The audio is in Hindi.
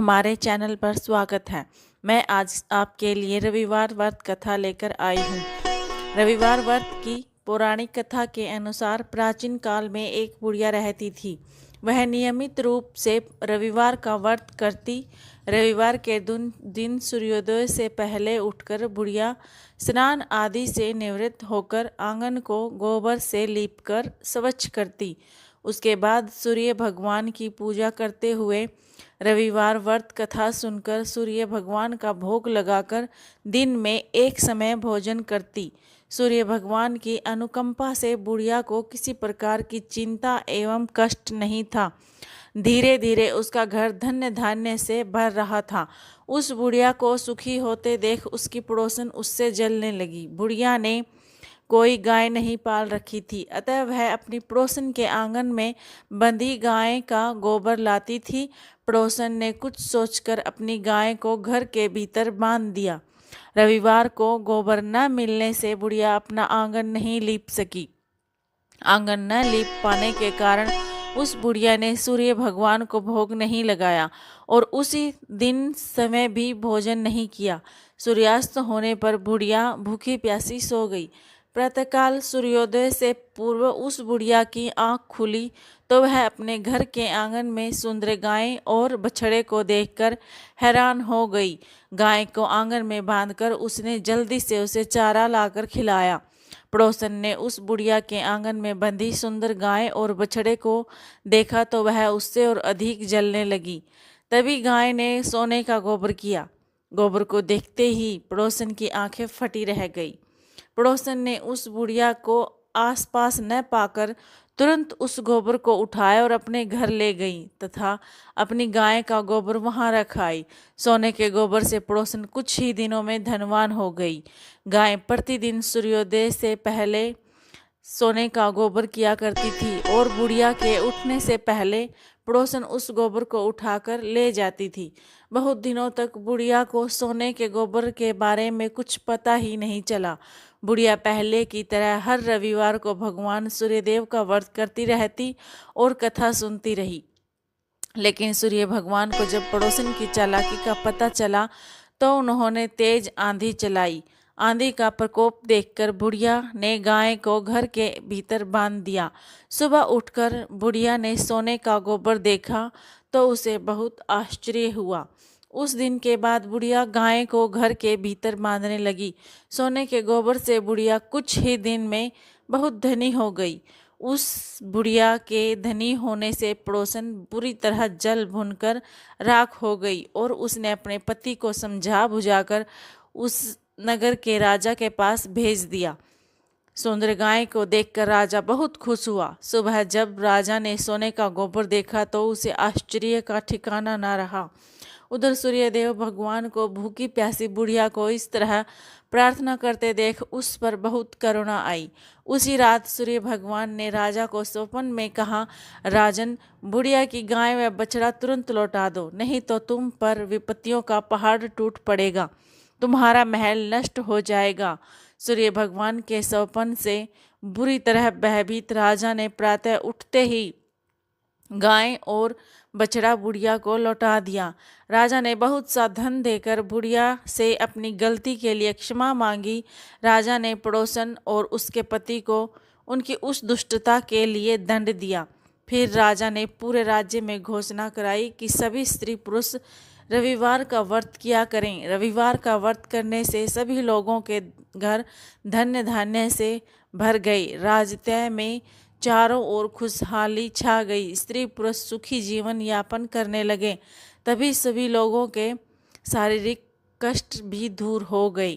हमारे चैनल पर स्वागत है। मैं आज आपके लिए रविवार व्रत कथा लेकर आई हूँ। रविवार व्रत की पौराणिक कथा के अनुसार प्राचीन काल में एक बुढ़िया रहती थी। वह नियमित रूप से रविवार का व्रत करती। रविवार के दिन सूर्योदय से पहले उठकर बुढ़िया स्नान आदि से निवृत्त होकर आंगन को गोबर से लीपकर स्वच्छ करती। उसके बाद सूर्य भगवान की पूजा करते हुए रविवार व्रत कथा सुनकर सूर्य भगवान का भोग लगाकर दिन में एक समय भोजन करती। सूर्य भगवान की अनुकंपा से बुढ़िया को किसी प्रकार की चिंता एवं कष्ट नहीं था। धीरे धीरे उसका घर धन्य धान्य से भर रहा था। उस बुढ़िया को सुखी होते देख उसकी पड़ोसन उससे जलने लगी। बुढ़िया ने कोई गाय नहीं पाल रखी थी, अतः वह अपनी पड़ोसन के आंगन में बंधी गाय का गोबर लाती थी। पड़ोसन ने कुछ सोचकर अपनी गाय को घर के भीतर बांध दिया। रविवार को गोबर न मिलने से बुढ़िया अपना आंगन नहीं लीप सकी। आंगन न लीप पाने के कारण उस बुढ़िया ने सूर्य भगवान को भोग नहीं लगाया और उसी दिन समय भी भोजन नहीं किया। सूर्यास्त होने पर बुढ़िया भूखी प्यासी सो गई। प्रातःकाल सूर्योदय से पूर्व उस बुढ़िया की आंख खुली तो वह अपने घर के आंगन में सुंदर गाय और बछड़े को देखकर हैरान हो गई। गाय को आंगन में बांधकर उसने जल्दी से उसे चारा लाकर खिलाया। पड़ोसन ने उस बुढ़िया के आंगन में बंधी सुंदर गाय और बछड़े को देखा तो वह उससे और अधिक जलने लगी। तभी गाय ने सोने का गोबर किया। गोबर को देखते ही पड़ोसन की आंखें फटी रह गई। पड़ोसन ने उस बुढ़िया को आसपास न पाकर तुरंत उस गोबर को उठाया और अपने घर ले गई तथा अपनी गाय का गोबर वहां रख आई। सोने के गोबर से पड़ोसन कुछ ही दिनों में धनवान हो गई। गाय प्रतिदिन सूर्योदय से पहले सोने का गोबर किया करती थी और बुढ़िया के उठने से पहले पड़ोसन उस गोबर को उठाकर ले जाती थी। बहुत दिनों तक बुढ़िया को सोने के गोबर के बारे में कुछ पता ही नहीं चला। बुढ़िया पहले की तरह हर रविवार को भगवान सूर्यदेव का व्रत करती रहती और कथा सुनती रही। लेकिन सूर्य भगवान को जब पड़ोसन की चालाकी का पता चला तो उन्होंने तेज आंधी चलाई। आंधी का प्रकोप देखकर बुढ़िया ने गाय को घर के भीतर बांध दिया। सुबह उठकर बुढ़िया ने सोने का गोबर देखा तो उसे बहुत आश्चर्य हुआ। उस दिन के बाद बुढ़िया गाय को घर के भीतर बांधने लगी। सोने के गोबर से बुढ़िया कुछ ही दिन में बहुत धनी हो गई। उस बुढ़िया के धनी होने से पड़ोसन बुरी तरह जल भुनकर राख हो गई और उसने अपने पति को समझा बुझाकर उस नगर के राजा के पास भेज दिया। सुंदर गाय को देखकर राजा बहुत खुश हुआ। सुबह जब राजा ने सोने का गोबर देखा तो उसे आश्चर्य का ठिकाना न रहा। उधर सूर्यदेव भगवान को भूखी प्यासी बुढ़िया को इस तरह प्रार्थना करते देख उस पर बहुत करुणा आई। उसी रात सूर्य भगवान ने राजा को स्वप्न में कहा, राजन, बुढ़िया की गाय व बछड़ा तुरंत लौटा दो, नहीं तो तुम पर विपत्तियों का पहाड़ टूट पड़ेगा, तुम्हारा महल नष्ट हो जाएगा। सूर्य भगवान के स्वप्न से बुरी तरह भयभीत राजा ने प्रातः उठते ही गाय और बछड़ा बुढ़िया को लौटा दिया। राजा ने बहुत सा धन देकर बुढ़िया से अपनी गलती के लिए क्षमा मांगी। राजा ने पड़ोसन और उसके पति को उनकी उस दुष्टता के लिए दंड दिया। फिर राजा ने पूरे राज्य में घोषणा कराई कि सभी स्त्री पुरुष रविवार का व्रत किया करें। रविवार का व्रत करने से सभी लोगों के घर धन्य धान्य से भर गई। राज्य में चारों ओर खुशहाली छा गई। स्त्री पुरुष सुखी जीवन यापन करने लगे। तभी सभी लोगों के शारीरिक कष्ट भी दूर हो गई।